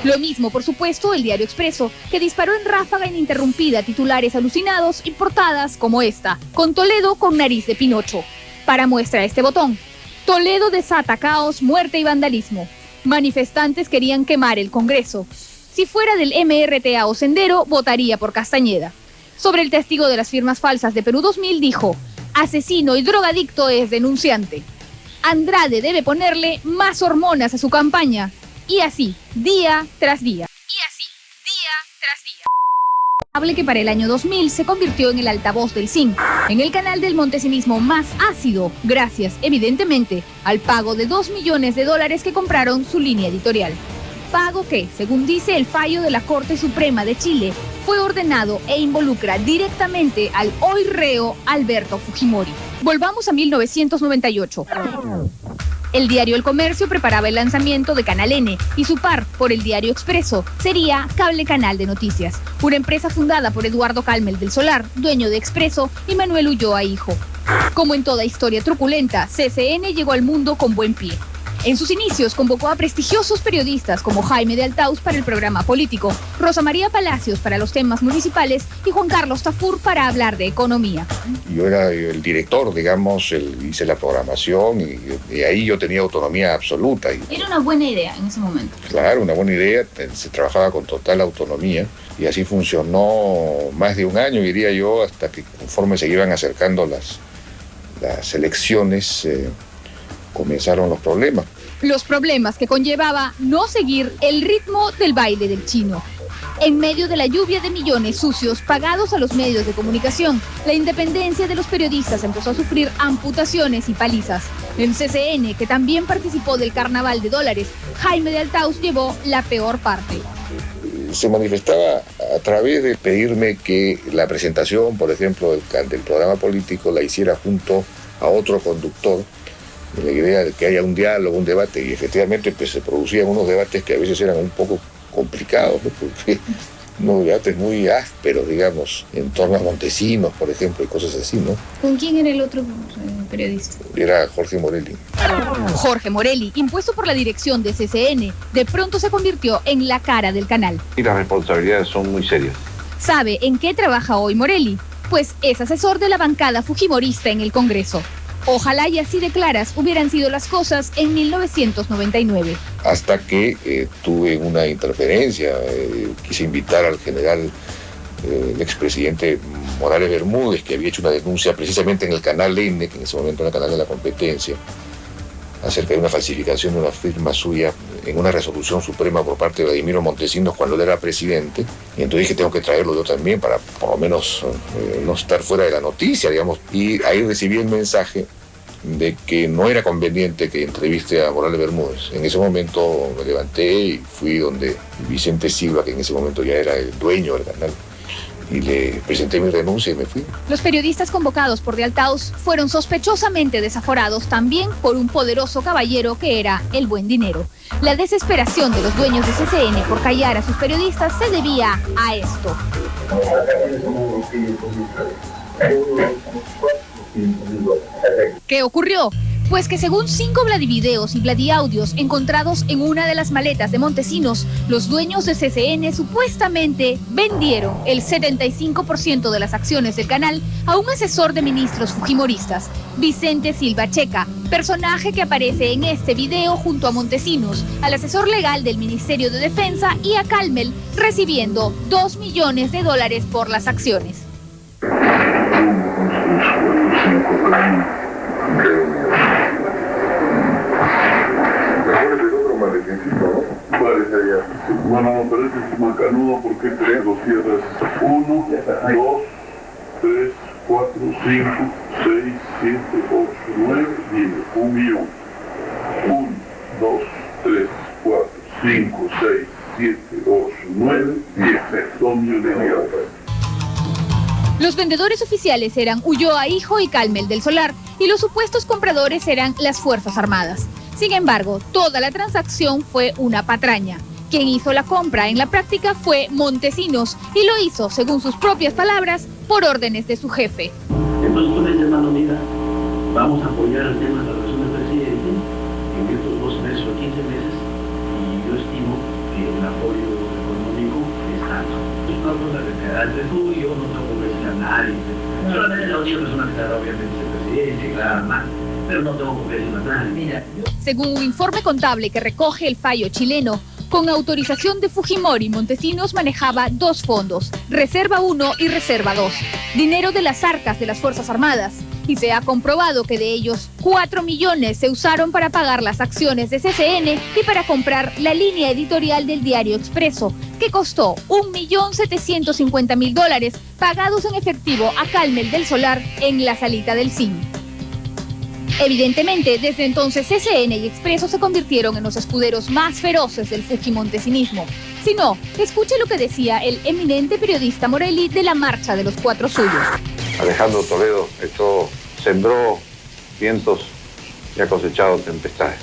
Lo mismo, por supuesto, el diario Expreso, que disparó en ráfaga ininterrumpida titulares alucinados y portadas como esta, con Toledo con nariz de Pinocho. Para muestra este botón: Toledo desata caos, muerte y vandalismo. Manifestantes querían quemar el Congreso. Si fuera del MRTA o Sendero, votaría por Castañeda. Sobre el testigo de las firmas falsas de Perú 2000 dijo: asesino y drogadicto es denunciante. Andrade debe ponerle más hormonas a su campaña. Y así, día tras día. Hable que para el año 2000 se convirtió en el altavoz del zinc, en el canal del montesinismo más ácido, gracias, evidentemente, al pago de $2 millones que compraron su línea editorial. Pago que, según dice el fallo de la Corte Suprema de Chile, fue ordenado e involucra directamente al hoy reo Alberto Fujimori. Volvamos a 1998. El diario El Comercio preparaba el lanzamiento de Canal N y su par por el diario Expreso sería Cable Canal de Noticias, una empresa fundada por Eduardo Calmel del Solar, dueño de Expreso, y Manuel Ulloa hijo. Como en toda historia truculenta, CCN llegó al mundo con buen pie. En sus inicios convocó a prestigiosos periodistas como Jaime de Altaus para el programa político, Rosa María Palacios para los temas municipales y Juan Carlos Tafur para hablar de economía. Yo era el director, digamos, hice la programación y ahí yo tenía autonomía absoluta. Era una buena idea en ese momento. Claro, una buena idea, se trabajaba con total autonomía y así funcionó más de un año, diría yo, hasta que conforme se iban acercando las elecciones, comenzaron los problemas. Los problemas que conllevaba no seguir el ritmo del baile del chino. En medio de la lluvia de millones sucios pagados a los medios de comunicación, la independencia de los periodistas empezó a sufrir amputaciones y palizas. En CCN, que también participó del carnaval de dólares, Jaime de Altaus llevó la peor parte. Se manifestaba a través de pedirme que la presentación, por ejemplo, del programa político la hiciera junto a otro conductor, la idea de que haya un diálogo, un debate, y efectivamente pues, se producían unos debates que a veces eran un poco complicados, ¿no? Porque unos debates muy ásperos, digamos, en torno a Montesinos, por ejemplo, y cosas así, ¿no? ¿Con quién era el otro periodista? Era Jorge Morelli. Jorge Morelli, impuesto por la dirección de CCN, de pronto se convirtió en la cara del canal. Y las responsabilidades son muy serias. ¿Sabe en qué trabaja hoy Morelli? Pues es asesor de la bancada fujimorista en el Congreso. Ojalá y así de claras hubieran sido las cosas en 1999. Hasta que tuve una interferencia, quise invitar al general, el expresidente Morales Bermúdez, que había hecho una denuncia precisamente en el canal N, que en ese momento era el canal de la competencia, acerca de una falsificación de una firma suya en una resolución suprema por parte de Vladimiro Montesinos cuando él era presidente. Y entonces dije, tengo que traerlo yo también para por lo menos no estar fuera de la noticia, digamos. Y ahí recibí el mensaje de que no era conveniente que entreviste a Morales Bermúdez. En ese momento me levanté y fui donde Vicente Silva, que en ese momento ya era el dueño del canal, y le presenté mi renuncia y me fui. Los periodistas convocados por de Altaus fueron sospechosamente desaforados también por un poderoso caballero que era el Buen Dinero. La desesperación de los dueños de CCN por callar a sus periodistas se debía a esto. ¿Qué ocurrió? Pues que según 5 Vladivideos y Vladiaudios encontrados en una de las maletas de Montesinos, los dueños de CCN supuestamente vendieron el 75% de las acciones del canal a un asesor de ministros fujimoristas, Vicente Silva Checa, personaje que aparece en este video junto a Montesinos, al asesor legal del Ministerio de Defensa y a Calmel, recibiendo $2 millones por las acciones. Bueno, no, pero este es macanudo porque tres lo cierras. 1, 2, 3, 4, 5, 6, 7, 8, 9, 10. 1 millón. 1, 2, 3, 4, 5, 6, 7, 8, 9, 10. 2 millones de dólares. Los vendedores oficiales eran Ulloa Hijo y Calmel del Solar, y los supuestos compradores eran las Fuerzas Armadas. Sin embargo, toda la transacción fue una patraña. Quien hizo la compra en la práctica fue Montesinos, y lo hizo, según sus propias palabras, por órdenes de su jefe. Entonces tú me dices, mano, mira, vamos a apoyar el tema de la relación del presidente en estos 2 meses o 15 meses, y yo estimo que el apoyo delante tuyo, no tengo que decir a nadie. Solamente la única persona que estará obviamente es el presidente, claro, más, pero no tengo que decir a nadie. Mira, Según un informe contable que recoge el fallo chileno, con autorización de Fujimori, Montesinos manejaba dos fondos, Reserva 1 y Reserva 2, dinero de las arcas de las Fuerzas Armadas. Y se ha comprobado que de ellos 4 millones se usaron para pagar las acciones de CCN y para comprar la línea editorial del diario Expreso, que costó $1.750.000 pagados en efectivo a Calmel del Solar en la salita del CIN. Evidentemente, desde entonces CCN y Expreso se convirtieron en los escuderos más feroces del fujimontesinismo. Si no, escuche lo que decía el eminente periodista Morelli de la Marcha de los Cuatro Suyos. Alejandro Toledo sembró vientos y ha cosechado tempestades.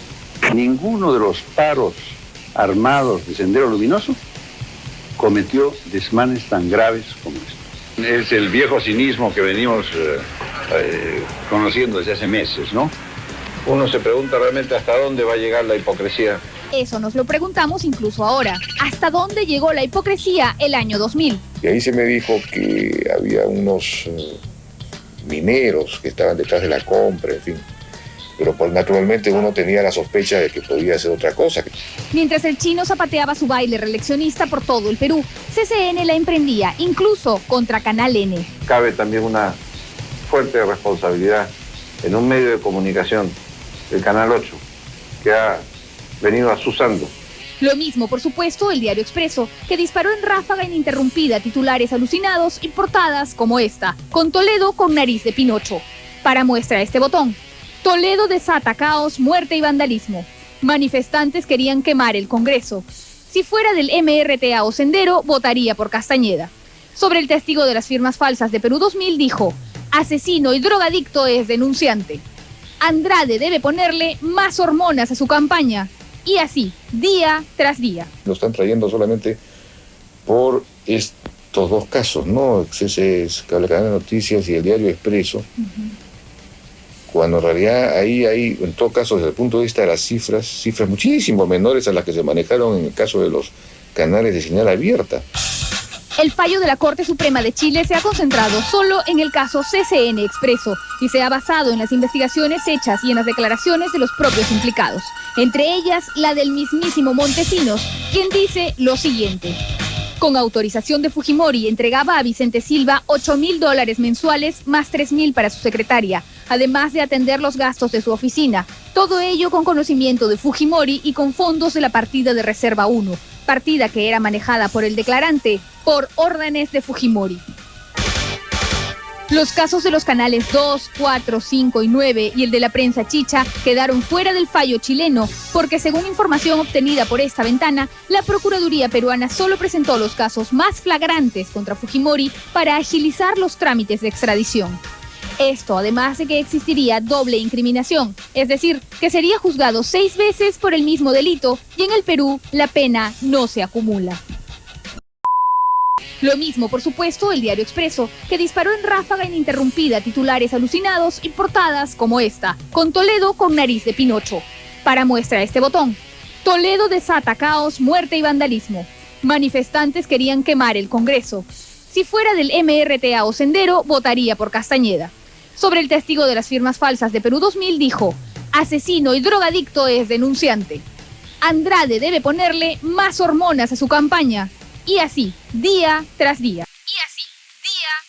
Ninguno de los paros armados de Sendero Luminoso cometió desmanes tan graves como estos. Es el viejo cinismo que venimos conociendo desde hace meses, ¿no? Uno se pregunta realmente hasta dónde va a llegar la hipocresía. Eso nos lo preguntamos incluso ahora. ¿Hasta dónde llegó la hipocresía el año 2000? Y ahí se me dijo que había unos mineros que estaban detrás de la compra, en fin. Pero naturalmente uno tenía la sospecha de que podía ser otra cosa. Mientras el chino zapateaba su baile reeleccionista por todo el Perú, CCN la emprendía, incluso contra Canal N. Cabe también una fuerte responsabilidad en un medio de comunicación, el Canal 8, que ha venido asusando. Lo mismo, por supuesto, el diario Expreso, que disparó en ráfaga ininterrumpida titulares alucinados y portadas como esta, con Toledo con nariz de Pinocho. Para muestra este botón: Toledo desata caos, muerte y vandalismo. Manifestantes querían quemar el Congreso. Si fuera del MRTA o Sendero, votaría por Castañeda. Sobre el testigo de las firmas falsas de Perú 2000 dijo: asesino y drogadicto es denunciante. Andrade debe ponerle más hormonas a su campaña. Y así, día tras día. Lo están trayendo solamente por estos dos casos, ¿no? Cable Canal de Noticias y el diario Expreso. Cuando en realidad ahí hay, en todo caso, desde el punto de vista de las cifras muchísimo menores a las que se manejaron en el caso de los canales de señal abierta. El fallo de la Corte Suprema de Chile se ha concentrado solo en el caso CCN Expreso y se ha basado en las investigaciones hechas y en las declaraciones de los propios implicados, entre ellas la del mismísimo Montesinos, quien dice lo siguiente: con autorización de Fujimori entregaba a Vicente Silva $8.000 mensuales más 3.000 para su secretaria, además de atender los gastos de su oficina, todo ello con conocimiento de Fujimori y con fondos de la partida de Reserva 1, partida que era manejada por el declarante por órdenes de Fujimori. Los casos de los canales 2, 4, 5 y 9 y el de la prensa chicha quedaron fuera del fallo chileno porque, según información obtenida por esta ventana, la Procuraduría peruana solo presentó los casos más flagrantes contra Fujimori para agilizar los trámites de extradición. Esto además de que existiría doble incriminación, es decir, que sería juzgado 6 veces por el mismo delito y en el Perú la pena no se acumula. Lo mismo, por supuesto, el diario Expreso, que disparó en ráfaga ininterrumpida titulares alucinados y portadas como esta, con Toledo con nariz de Pinocho. Para muestra este botón: Toledo desata caos, muerte y vandalismo. Manifestantes querían quemar el Congreso. Si fuera del MRTA o Sendero, votaría por Castañeda. Sobre el testigo de las firmas falsas de Perú 2000 dijo: asesino y drogadicto es denunciante. Andrade debe ponerle más hormonas a su campaña. Y así, día tras día.